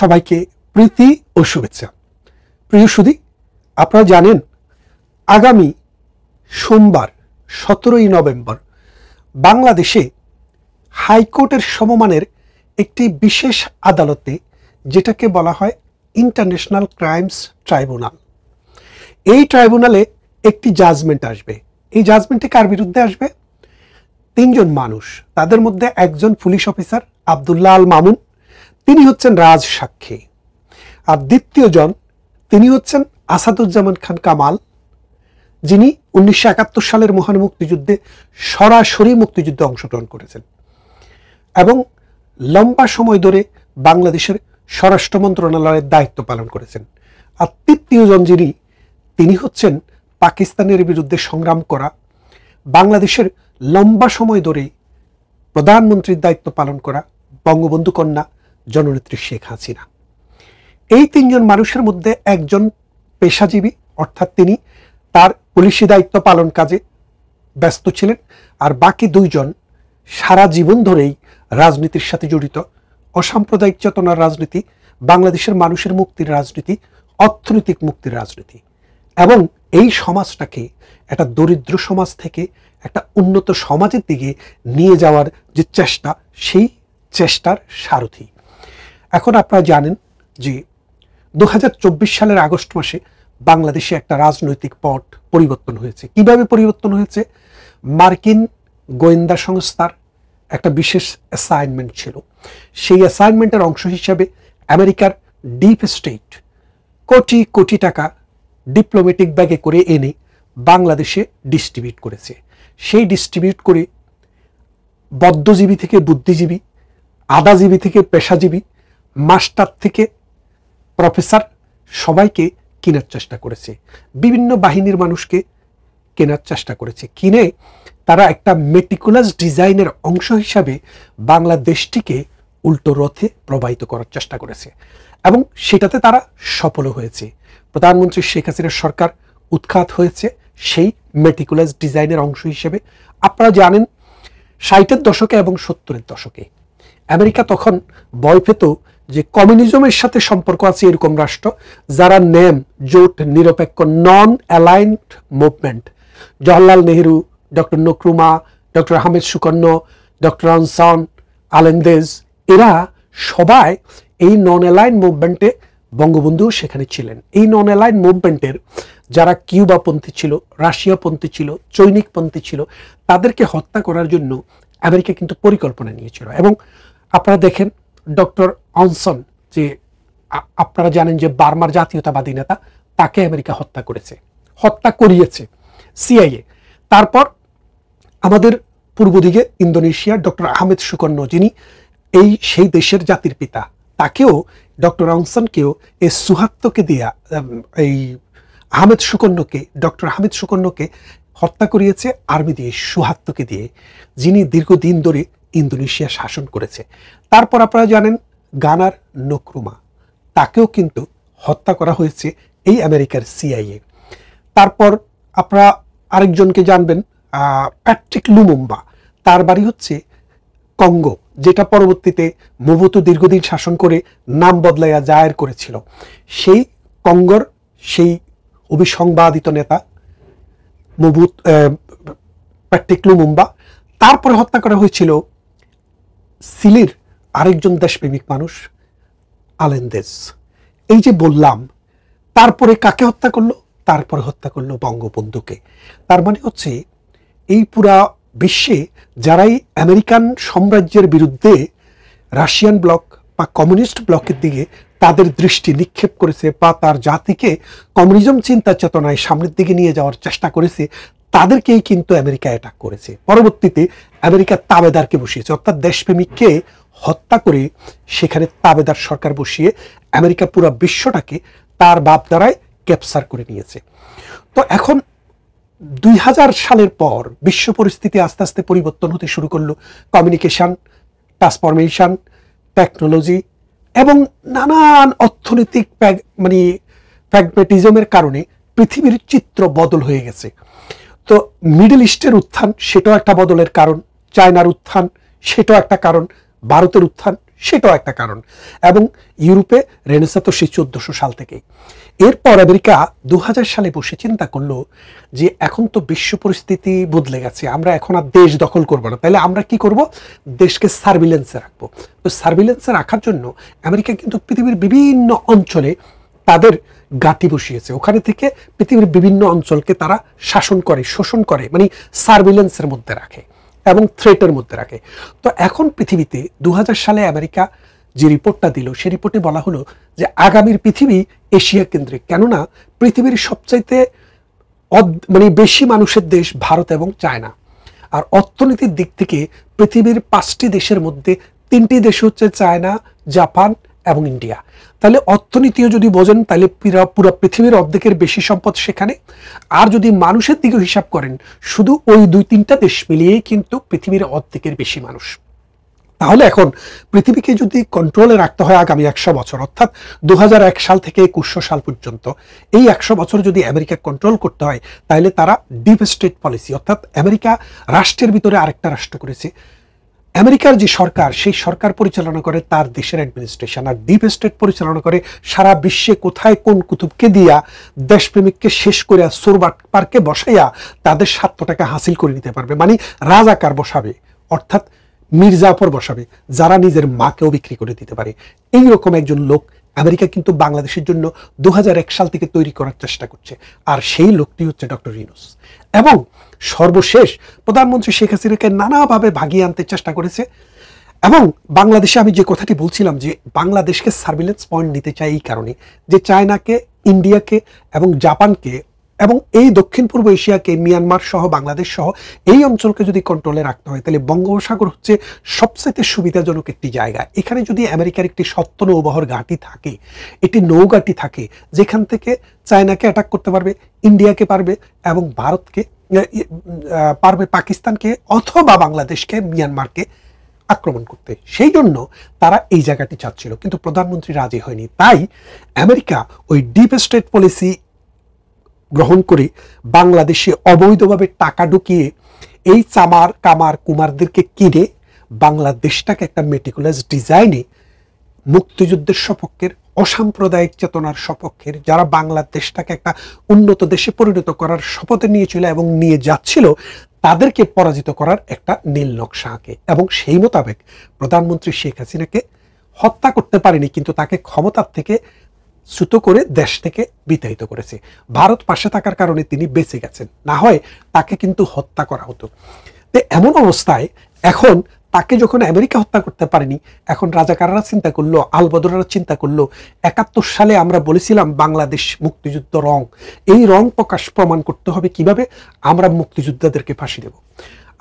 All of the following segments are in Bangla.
সবাইকে প্রীতি ও শুভেচ্ছা। প্রিয় সুধী, আপনারা জানেন আগামী সোমবার 17ই নভেম্বর বাংলাদেশে হাইকোর্টের সমমানের একটি বিশেষ আদালতে, যেটাকে বলা হয় ইন্টারন্যাশনাল ক্রাইমস ট্রাইব্যুনাল, এই ট্রাইব্যুনালে একটি জাজমেন্ট আসবে। এই জাজমেন্টে কার বিরুদ্ধে আসবে? তিনজন মানুষ, তাদের মধ্যে একজন পুলিশ অফিসার আব্দুল্লাহ আল মামুন, তিনি হচ্ছেন রাজ সাক্ষী। আর দ্বিতীয়জন, তিনি হচ্ছেন আসাদুজ্জামান খান কামাল, যিনি 1971 সালের মহান মুক্তিযুদ্ধে সরাসরি মুক্তিযুদ্ধে অংশগ্রহণ করেছেন এবং লম্বা সময় ধরে বাংলাদেশের স্বরাষ্ট্র মন্ত্রণালয়ের দায়িত্ব পালন করেছেন। আর তৃতীয়জন যিনি, তিনি হচ্ছেন পাকিস্তানের বিরুদ্ধে সংগ্রাম করা, বাংলাদেশের লম্বা সময় ধরে প্রধানমন্ত্রীর দায়িত্ব পালন করা বঙ্গবন্ধু কন্যা জননেত্রী শেখ হাসিনা। এই তিনজন মানুষের মধ্যে একজন পেশাজীবী, অর্থাৎ তিনি তার পুলিশি দায়িত্ব পালন কাজে ব্যস্ত ছিলেন, আর বাকি দুইজন সারা জীবন ধরেই রাজনীতির সাথে জড়িত। অসাম্প্রদায়িক চেতনার রাজনীতি, বাংলাদেশের মানুষের মুক্তির রাজনীতি, অর্থনৈতিক মুক্তির রাজনীতি, এবং এই সমাজটাকে একটা দরিদ্র সমাজ থেকে একটা উন্নত সমাজের দিকে নিয়ে যাওয়ার যে চেষ্টা, সেই চেষ্টার সারথি। এখন আপনারা জানেন যে 2024 সালের আগস্ট মাসে বাংলাদেশে একটা রাজনৈতিক পট পরিবর্তন হয়েছে। কিভাবে পরিবর্তন হয়েছে? মার্কিন গোয়েন্দা সংস্থার একটা বিশেষ অ্যাসাইনমেন্ট ছিল। সেই অ্যাসাইনমেন্টের অংশ হিসাবে আমেরিকার ডিপ স্টেট কোটি কোটি টাকা ডিপ্লোম্যাটিক ব্যাগে করে এনে বাংলাদেশে ডিস্ট্রিবিউট করেছে। সেই ডিস্ট্রিবিউট করে বদ্ধজীবী থেকে বুদ্ধিজীবী, আদাজীবী থেকে পেশাজীবী, মাস্টার থেকে প্রফেসর, সবাইকে কেনার চেষ্টা করেছে। বিভিন্ন বাহিনীর মানুষকে কেনার চেষ্টা করেছে। কিনে তারা একটা মেটিকুলাস ডিজাইনের অংশ হিসাবে বাংলাদেশটিকে উল্টো রথে প্রবাহিত করার চেষ্টা করেছে এবং সেটাতে তারা সফলও হয়েছে। প্রধানমন্ত্রী শেখ হাসিনার সরকার উৎখাত হয়েছে সেই মেটিকুলাস ডিজাইনের অংশ হিসেবে। আপনারা জানেন 60-এর দশকে এবং 70-এর দশকে আমেরিকা তখন ভয় পেত যে কমিউনিজমের সাথে সম্পর্ক আছে এরকম রাষ্ট্র যারা নেম জোট নিরপেক্ষ, non aligned movement, Jawaharlal Nehru, doctor Nkrumah, doctor Ahmed Sukarno, doctor Aung San, আলেন্দেজ, এরা সবাই এই নন অ্যালাইন মুভমেন্টে, বঙ্গবন্ধুও সেখানে ছিলেন। এই নন অ্যালাইন মুভমেন্টের যারা কিউবাপন্থী ছিল, রাশিয়াপন্থী ছিল, চৈনিকপন্থী ছিল, তাদেরকে হত্যা করার জন্য আমেরিকা কিন্তু পরিকল্পনা নিয়েছিল। এবং আপনারা দেখেন ডক্টর অনসন, যে আপনারা জানেন যে বার্মার জাতীয়তাবাদী নেতা, তাকে আমেরিকা হত্যা করেছে, হত্যা করিয়েছে সিআইএ। তারপর আমাদের পূর্ব দিকে ইন্দোনেশিয়া ডক্টর আহমেদ সুকন্য, যিনি সেই দেশের জাতির পিতা, তাকেও, ডক্টর অনসনকেও এই সুহাত্তকে দিয়া, এই আহমেদ সুকন্যকে, ডক্টর আহমেদ সুকন্যকে হত্যা করিয়েছে আর্মি দিয়ে, সুহাত্তকে দিয়ে, যিনি দীর্ঘদিন ধরে ইন্দোনেশিয়া শাসন করেছে। তারপর আপনারা জানেন গানার নক্রুমা, তাকেও কিন্তু হত্যা করা হয়েছে এই আমেরিকার সিআইএ। তারপর আপনারা আরেকজনকে জানবেন, প্যাট্রিক লুমুম্বা, তার বাড়ি হচ্ছে কঙ্গো, যেটা পরবর্তীতে মোবুতু দীর্ঘদিন শাসন করে নাম বদলাইয়া জায়ের করেছিল। সেই কঙ্গোর সেই অভিসংবাদিত নেতা প্যাট্রিক লুমুম্বা। তারপরে হত্যা করা হয়েছিল চিলির আরেকজন দেশপ্রেমিক মানুষ আলেন্দেজ। এই যে বললাম, তারপরে কাকে হত্যা করলো? তারপরে হত্যা করলো বঙ্গবন্ধুকে। তার মানে হচ্ছে এই পুরা বিশ্বে যারাই আমেরিকান সাম্রাজ্যের বিরুদ্ধে রাশিয়ান ব্লক বা কমিউনিস্ট ব্লকের দিকে তাদের দৃষ্টি নিক্ষেপ করেছে বা তার জাতিকে কমিউনিজম চিন্তা চেতনায় সামনের দিকে নিয়ে যাওয়ার চেষ্টা করেছে, তাদেরকেই কিন্তু আমেরিকা অ্যাটাক করেছে। পরবর্তীতে আমেরিকা তাবেদারকে বসিয়েছে, অর্থাৎ দেশপ্রেমিককে হত্যা করে সেখানে তাবেদার সরকার বসিয়ে আমেরিকা পুরো বিশ্বটাকে তার বাপ দ্বারায় ক্যাপচার করে নিয়েছে। তো এখন 2000 সালের পর বিশ্ব পরিস্থিতি আস্তে আস্তে পরিবর্তন হতে শুরু করলো। কমিউনিকেশন, ট্রান্সফরমেশন, টেকনোলজি এবং নানান অর্থনৈতিক প্র্যাগম্যাটিজমের কারণে পৃথিবীর চিত্র বদল হয়ে গেছে। তো মিডল ইস্টের উত্থান, সেটাও একটা বদলের কারণ। চায়নার উত্থান, সেটাও একটা কারণ। ভারতের উত্থান, সেটাও একটা কারণ। এবং ইউরোপে রেনেসা তো সেই 1400 সাল থেকেই। এরপর আমেরিকা 2000 সালে বসে চিন্তা করলো যে এখন তো বিশ্ব পরিস্থিতি বদলে গেছে, আমরা এখন আর দেশ দখল করবো না, তাহলে আমরা কি করব, দেশকে সার্ভিলেন্সে রাখবো। তো সার্ভিলেন্সে রাখার জন্য আমেরিকা কিন্তু পৃথিবীর বিভিন্ন অঞ্চলে তাদের গাঁটি বসিয়েছে, ওখানে থেকে পৃথিবীর বিভিন্ন অঞ্চলকে তারা শাসন করে, শোষণ করে, মানে সার্ভিলেন্সের মধ্যে রাখে এবং থ্রেটের মধ্যে রাখে। তো এখন পৃথিবীতে 2000 সালে আমেরিকা যে রিপোর্টটা দিল, সেই রিপোর্টে বলা হলো যে আগামীর পৃথিবী এশিয়া কেন্দ্রিক, কেননা পৃথিবীর সবচাইতে মানে বেশি মানুষের দেশ ভারত এবং চায়না। আর অর্থনীতির দিক থেকে পৃথিবীর 5টি দেশের মধ্যে 3টি দেশ হচ্ছে চায়না, জাপান এবং ইন্ডিয়া। তাহলে অর্থনীতিও যদি বোঝেন তাহলে পুরো পৃথিবীর অর্ধেকের বেশি সম্পদ সেখানে। আর যদি মানুষের দিকে হিসাব করেন, শুধু ওই 2-3টা দেশ মিলিয়েই কিন্তু পৃথিবীর অর্ধেকের বেশি মানুষ। তাহলে এখন পৃথিবীকে যদি কন্ট্রোলে রাখতে হয় আগামী 100 বছর, অর্থাৎ 2001 সাল থেকে 2100 সাল পর্যন্ত, এই 100 বছর যদি আমেরিকা কন্ট্রোল করতে হয়, তাহলে তারা ডিপ স্টেট পলিসি, অর্থাৎ আমেরিকা রাষ্ট্রের ভিতরে আরেকটা রাষ্ট্র করেছে। আমেরিকার যে সরকার, সেই সরকার পরিচালনা করে তার দেশের অ্যাডমিনিস্ট্রেশন, আর ডিপ স্টেট পরিচালনা করে সারা বিশ্বে কোথায় কোন কুতুবকে দিয়া দেশপ্রেমিককে শেষ করে সোরবাট পার্কে বসাইয়া তাদের স্বার্থটাকে হাসিল করে নিতে পারবে, মানে রাজাকার বসাবে, অর্থাৎ মির্জাফর বসাবে, যারা নিজের মাকেও বিক্রি করে দিতে পারে। এইরকম একজন লোক আমেরিকা কিন্তু বাংলাদেশের জন্য 2001 সাল থেকে তৈরি করার চেষ্টা করছে, আর সেই লোকটি হচ্ছে ডক্টর ইউনূস। এবং সর্বশেষ প্রধানমন্ত্রী শেখ হাসিনাকে নানাভাবে ভাগিয়ে আনতে চেষ্টা করেছে। এবং বাংলাদেশে আমি যে কথাটি বলছিলাম যে বাংলাদেশকে সার্ভিলেন্স পয়েন্ট নিতে চাই এই কারণে যে চায়নাকে, ইন্ডিয়াকে এবং জাপানকে এবং এই দক্ষিণ পূর্ব এশিয়াকে, মিয়ানমার সহ বাংলাদেশ সহ এই অঞ্চলকে যদি কন্ট্রোলে রাখতে হয়, তাহলে বঙ্গোপসাগর হচ্ছে সবচেয়ে সুবিধাজনক একটি জায়গা। এখানে যদি আমেরিকার একটি সত্য নৌবহর ঘাঁটি থাকে, একটি নৌঘাঁটি থাকে, যেখান থেকে চায়নাকে অ্যাটাক করতে পারবে, ইন্ডিয়াকে পারবে এবং ভারতকে পারবে, পাকিস্তানকে অথবা বাংলাদেশকে, মিয়ানমারকে আক্রমণ করতে, সেই জন্য তারা এই জায়গাটি চাচ্ছিল, কিন্তু প্রধানমন্ত্রী রাজি হয়নি। তাই আমেরিকা ওই ডিপ স্টেট পলিসি গ্রহণ করে বাংলাদেশে অবৈধভাবে টাকা ঢুকিয়ে এই চামার কামার কুমারদেরকে কিনে বাংলাদেশটাকে একটা মেটিকুলাস ডিজাইনে মুক্তিযুদ্ধের সপক্ষের, অসাম্প্রদায়িক চেতনার সপক্ষের, যারা বাংলাদেশটাকে একটা উন্নত দেশে পরিণত করার শপথে নিয়েছিল এবং নিয়ে যাচ্ছিল, তাদেরকে পরাজিত করার একটা নীল নকশা আঁকে। এবং সেই মোতাবেক প্রধানমন্ত্রী শেখ হাসিনাকে হত্যা করতে পারেনি, কিন্তু তাকে ক্ষমতার থেকে চ্যুত করে দেশ থেকে বিতাড়িত করেছে। ভারত পাশে থাকার কারণে তিনি বেঁচে গেছেন, না হয় তাকে কিন্তু হত্যা করা হতো। তো এমন অবস্থায় এখন তাকে যখন আমেরিকা হত্যা করতে পারেনি, এখন রাজাকাররা চিন্তা করলো, আলবদররা চিন্তা করলো, 71 সালে আমরা বলেছিলাম বাংলাদেশ মুক্তিযুদ্ধ রং, এই রং প্রমাণ করতে হবে কিভাবে, আমরা মুক্তিযোদ্ধাদেরকে ফাঁসি দেব।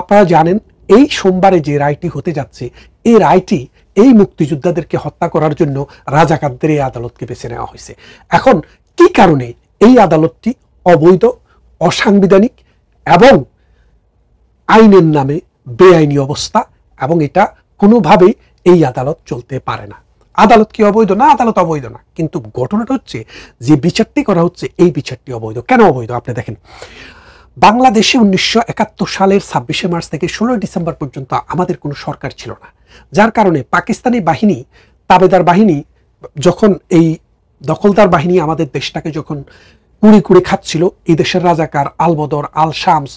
আপনারা জানেন এই সোমবারে যে রায়টি হতে যাচ্ছে, এই রায়টি এই মুক্তিযোদ্ধাদেরকে হত্যা করার জন্য রাজাকারদের এই আদালতকে বেছে নেওয়া হয়েছে। এখন কি কারণে এই আদালতটি অবৈধ, অসাংবিধানিক এবং আইনের নামে বেআইনি অবস্থা, এবং এটা কোনোভাবেই এই আদালত চলতে পারে না। আদালত কি অবৈধ না? আদালত অবৈধ না, কিন্তু ঘটনাটা হচ্ছে যে বিচারটি করা হচ্ছে, এই বিচারটি অবৈধ। কেন অবৈধ আপনি দেখেন, বাংলাদেশে 1971 সালের 26শে মার্চ থেকে 16 ডিসেম্বর পর্যন্ত আমাদের কোনো সরকার ছিল না, যার কারণে পাকিস্তানি বাহিনী, তাবেদার বাহিনী, যখন এই দখলদার বাহিনী আমাদের দেশটাকে যখন কুড়ি কুড়ি খাচ্ছিল, এই দেশের রাজাকার, আলবদর, আল শামস,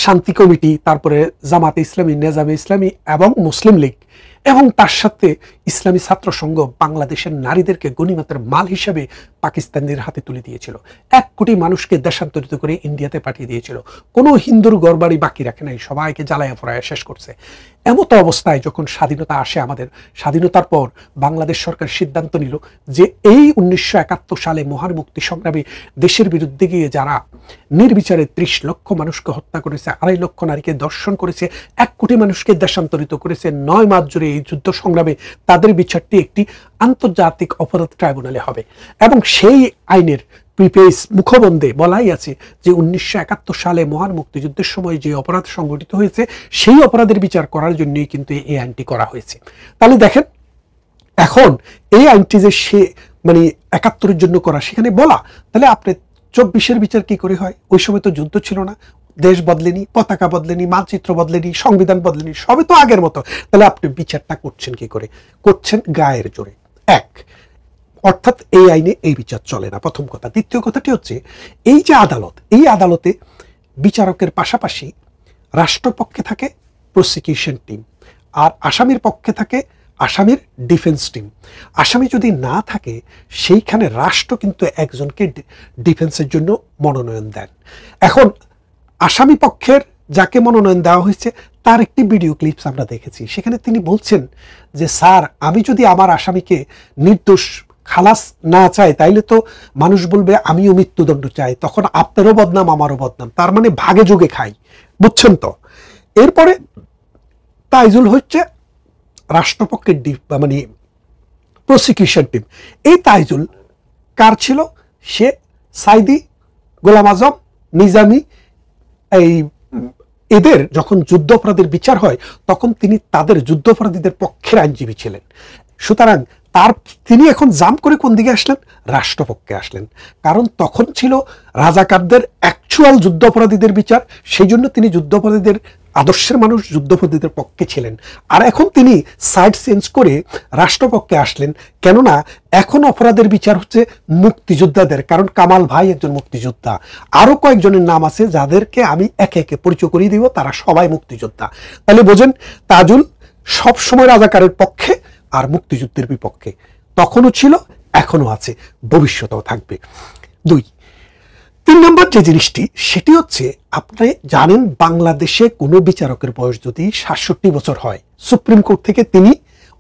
শান্তি কমিটি, তারপরে জামাতে ইসলামী, নেজামে ইসলামী এবং মুসলিম লীগ এবং তার সাথে ইসলামী ছাত্র সংঘ বাংলাদেশের নারীদেরকে গনিমতের মাল হিসেবে পাকিস্তানিদের হাতে তুলে দিয়েছিল। 1 কোটি মানুষকে দেশান্তরিত করে ইন্ডিয়াতে পাঠিয়ে দিয়েছিল। কোনো হিন্দুর ঘরবাড়ি বাকি রাখে নাই, সবাইকে জ্বালায়া পোড়ায়া শেষ করছে। এমতো অবস্থায় যখন স্বাধীনতা আসে, আমাদের স্বাধীনতার পর বাংলাদেশ সরকার সিদ্ধান্ত নিল যে এই 1971 সালে মহান মুক্তি সংগ্রামী দেশের বিরুদ্ধে গিয়ে যারা নির্বিচারে 30 লক্ষ মানুষকে হত্যা করেছে, 2.5 লক্ষ নারীকে ধর্ষণ করেছে, 1 কোটি মানুষকে দেশান্তরিত করেছে 9 মাস জুড়ে এই যুদ্ধ সংগ্রামে, তাদের বিচারটি একটি আন্তর্জাতিক অপরাধ ট্রাইব্যুনালে হবে। এবং সেই আইনের প্রিপেস মুখবন্ধে বলাই আছে যে 1971 সালে মহান মুক্তিযুদ্ধের সময় যে অপরাধ সংঘটিত হয়েছে, সেই অপরাধের বিচার করার জন্যই কিন্তু এই আইনটি করা হয়েছে। তাহলে দেখেন, এখন এই আইনটি যে সে মানে 71-এর জন্য করা, সেখানে বলা, তাহলে আপনি 24-এর বিচার কি করে হয়? ওই সময় তো যুদ্ধ ছিল না, দেশ বদলেনি, পতাকা বদলেনি, মানচিত্র বদলেনি, সংবিধান বদলেনি, সবই তো আগের মতো। তাহলে আপনি বিচারটা করছেন কি করে? করছেন গায়ের জোরে। এক, অর্থাৎ এই আইনে এই বিচার চলে না, প্রথম কথা। দ্বিতীয় কথাটি হচ্ছে, এই যে আদালত, এই আদালতে বিচারকের পাশাপাশি রাষ্ট্রপক্ষে থাকে প্রসিকিউশন টিম, আর আসামির পক্ষে থাকে আসামির ডিফেন্স টিম। আসামি যদি না থাকে, সেইখানে রাষ্ট্র কিন্তু একজনকে ডিফেন্সের জন্য মনোনয়ন দেন। এখন আসামি পক্ষের যাকে মনোনয়ন দেওয়া হয়েছে তার একটি ভিডিও ক্লিপস আমরা দেখেছি। সেখানে তিনি বলছেন যে, স্যার, আমি যদি আমার আসামিকে নির্দোষ খালাস না চাই, তাইলে তো মানুষ বলবে আমিও মৃত্যুদণ্ড চাই, তখন আপনারও বদনাম আমারও বদনাম, তার মানে ভাগে যোগে খাই, বুঝছেন তো? এরপরে তাইজুল হচ্ছে রাষ্ট্রপক্ষের মানে প্রসিকিউশন টিম। এই তাইজুল কার ছিল? সে সাইদি, গোলাম আজম, নিজামী, এই এদের যখন যুদ্ধাপরাধীর বিচার হয় তখন তিনি তাদের যুদ্ধাপরাধীদের পক্ষের আইনজীবী ছিলেন। সুতরাং তিনি এখন জাম করে কোন দিকে আসলেন? রাষ্ট্রপক্ষে আসলেন। কারণ তখন ছিল রাজাকারদের অ্যাকচুয়াল যুদ্ধাপরাধীদের বিচার, সেই জন্য তিনি যুদ্ধাপরাধীদের আদর্শের মানুষ, যুদ্ধাপরাধীদের পক্ষে ছিলেন। আর এখন তিনি সাইড চেঞ্জ করে রাষ্ট্রপক্ষে আসলেন, কেননা এখন অপরাধের বিচার হচ্ছে মুক্তিযোদ্ধাদের। কারণ কামাল ভাই একজন মুক্তিযোদ্ধা, আরো কয়েকজনের নাম আছে যাদেরকে আমি একে একে পরিচয় করিয়ে দিব, তারা সবাই মুক্তিযোদ্ধা। তাহলে বোঝেন, তাজুল সবসময় রাজাকারের পক্ষে আর মুক্তিযুদ্ধের বিপক্ষে, তখনও ছিল, এখনো আছে, ভবিষ্যতেও থাকবে। 2, 3 নম্বর যে জিনিসটি, সেটি হচ্ছে, আপনি জানেন বাংলাদেশে কোনো বিচারকের বয়স যদি ৬৭ বছর হয়, সুপ্রিম কোর্ট থেকে তিনি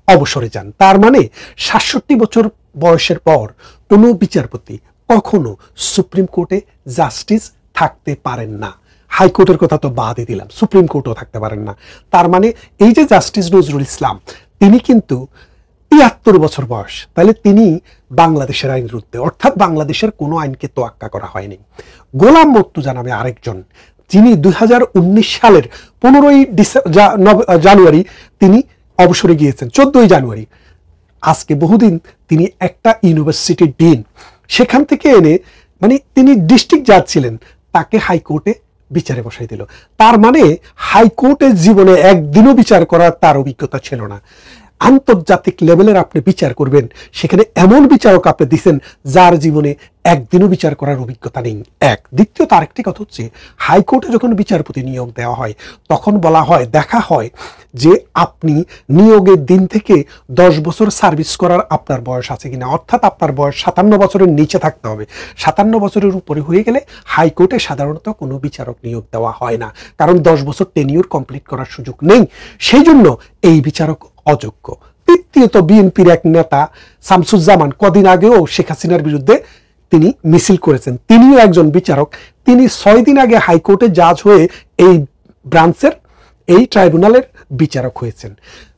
অবসরে যান, তার মানে ৬৭ বছর বয়সের পর কোনো বিচারপতি কখনো সুপ্রিম কোর্টে জাস্টিস থাকতে পারেন না। হাইকোর্টের কথা তো বাদই দিলাম, সুপ্রিম কোর্টও থাকতে পারেন না। তার মানে এই যে জাস্টিস নজরুল ইসলাম, তিনি কিন্তু ৭৩ বছর বয়স, তাহলে তিনি বাংলাদেশের আইনের ঊর্ধ্বে, অর্থাৎ বাংলাদেশের কোনো আইনকে তোয়াক্কা করা হয়নি। গোলাম মর্তুজা নামে আরেকজন, যিনি 2019 সালের 15ই জানুয়ারি তিনি অবসরে গিয়েছেন, 14ই জানুয়ারি, আজকে বহুদিন তিনি একটা ইউনিভার্সিটির ডিন, সেখান থেকে এনে, মানে তিনি ডিস্ট্রিক্ট জাজ ছিলেন, তাকে হাইকোর্টে বিচারে বসাই দিল। তার মানে হাইকোর্টের জীবনে একদিনও বিচার করার তার অভিজ্ঞতা ছিল না। আন্তর্জাতিক লেভেলের আপনি বিচার করবেন, সেখানে এমন বিচারক আপনি দিচ্ছেন যার জীবনে একদিনও বিচার করার অভিজ্ঞতা নেই। এক। দ্বিতীয়ত আরেকটি কথা হচ্ছে, হাইকোর্টে যখন বিচারপতি নিয়োগ দেওয়া হয় তখন বলা হয়, দেখা হয় যে আপনি নিয়োগের দিন থেকে 10 বছর সার্ভিস করার আপনার বয়স আছে কিনা, অর্থাৎ আপনার বয়স 57 বছরের নিচে থাকতে হবে। 57 বছরের উপরে হয়ে গেলে হাইকোর্টে সাধারণত কোনো বিচারক নিয়োগ দেওয়া হয় না, কারণ 10 বছর টেনিউর কমপ্লিট করার সুযোগ নেই, সেই জন্য এই বিচারক অযোগ্য। তৃতীয়ত, বিএনপির এক নেতা শামসুজ্জামান কদিন আগেও শেখ হাসিনার বিরুদ্ধে তিনি মিছিল করেছেন, তিনিও একজন বিচারক। তিনি 6 দিন আগে হাইকোর্টে জাজ হয়ে এই ব্রাঞ্চের, এই ট্রাইব্যুনালের বিচারক হয়েছেন।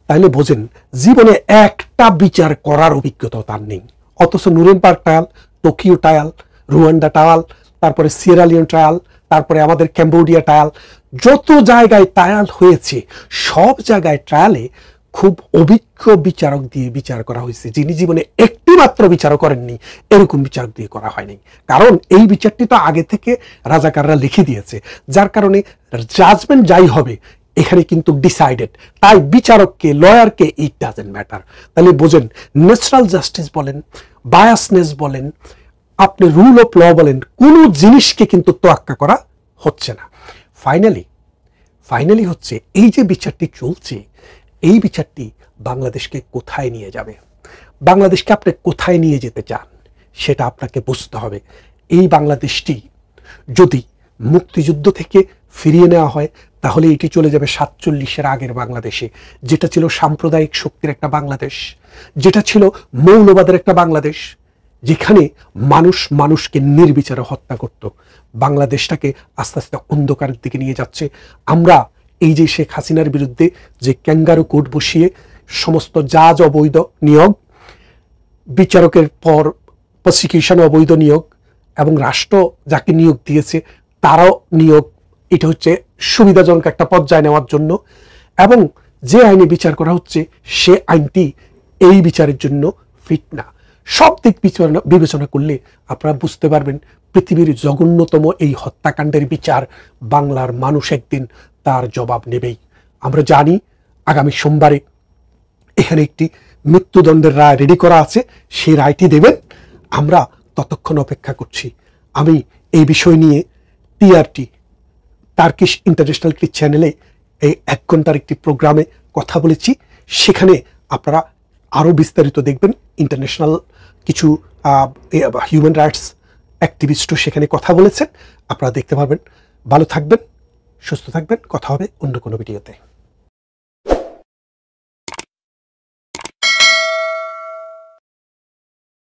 তাহলে বোঝেন, জীবনে একটা বিচার করার অভিজ্ঞতা তার নেই। অথচ Nuremberg trial, Tokyo trial, Rwanda trial, তারপরে সিয়েরা লিওন ট্রায়াল, তারপরে আমাদের ক্যাম্বোডিয়া ট্রায়াল, যত জায়গায় ট্রায়াল হয়েছে সব জায়গায় ট্রায়ালে খুব অভিজ্ঞ বিচারক দিয়ে বিচার করা হয়েছে, যিনি জীবনে একটি মাত্র বিচারও করেননি, এরকম বিচারক দিয়ে করা হয়নি। কারণ এই বিচারটি তো আগে থেকে রাজাকাররা লিখে দিয়েছে, যার কারণে জাজমেন্ট যাই হবে এখানে কিন্তু ডিসাইডেড। তাই বিচারককে, লয়ারকে, ইট ডাজেন্ট ম্যাটার। তাহলে বোঝেন, ন্যাচারাল জাস্টিস বলেন, বায়াসনেস বলেন, আপনি রুল অফ ল বলেন, কোনো জিনিসকে কিন্তু তোয়াক্কা করা হচ্ছে না। ফাইনালি হচ্ছে, এই যে বিচারটি চলছে, এই বিচারটি বাংলাদেশকে কোথায় নিয়ে যাবে, বাংলাদেশকে আপনি কোথায় নিয়ে যেতে চান সেটা আপনাকে বুঝতে হবে। এই বাংলাদেশটি যদি মুক্তিযুদ্ধ থেকে ফিরিয়ে নেওয়া হয় তাহলে এটি চলে যাবে 47-এর আগের বাংলাদেশে, যেটা ছিল সাম্প্রদায়িক শক্তির একটা বাংলাদেশ, যেটা ছিল মৌলবাদের একটা বাংলাদেশ, যেখানে মানুষ মানুষকে নির্বিচারে হত্যা করত। বাংলাদেশটাকে আস্তে আস্তে অন্ধকারের দিকে নিয়ে যাচ্ছে। আমরা এই যে শেখ হাসিনার বিরুদ্ধে যে ক্যাঙ্গারু কোর্ট বসিয়ে সমস্ত জাজ অবৈধ নিয়োগ, বিচারকের পর প্রসিকিউশন অবৈধ নিয়োগ, এবং রাষ্ট্র যাকে নিয়োগ দিয়েছে তারাও নিয়োগ, এটা হচ্ছে সুবিধাজনক একটা পর্যায়ে নেওয়ার জন্য, এবং যে আইনে বিচার করা হচ্ছে সে আইনটি এই বিচারের জন্য ফিট না। সব দিক বিবেচনা করলে আপনারা বুঝতে পারবেন পৃথিবীর জঘন্যতম এই হত্যাকাণ্ডের বিচার বাংলার মানুষ একদিন তার জবাব নেবেই। আমরা জানি আগামী সোমবারে এখানে একটি মৃত্যুদণ্ডের রায় রেডি করা আছে, সেই রায়টি দেবেন। আমরা ততক্ষণ অপেক্ষা করছি। আমি এই বিষয় নিয়ে টিআরটি, টার্কিশ ইন্টারন্যাশনাল একটি চ্যানেলে এই 1 ঘন্টার একটি প্রোগ্রামে কথা বলেছি। সেখানে আপনারা আরও বিস্তারিত দেখবেন। ইন্টারন্যাশনাল কিছু হিউম্যান রাইটস অ্যাক্টিভিস্টও সেখানে কথা বলেছেন, আপনারা দেখতে পারবেন। ভালো থাকবেন, সুস্থ থাকবেন, কথা হবে অন্য কোনো ভিডিওতে।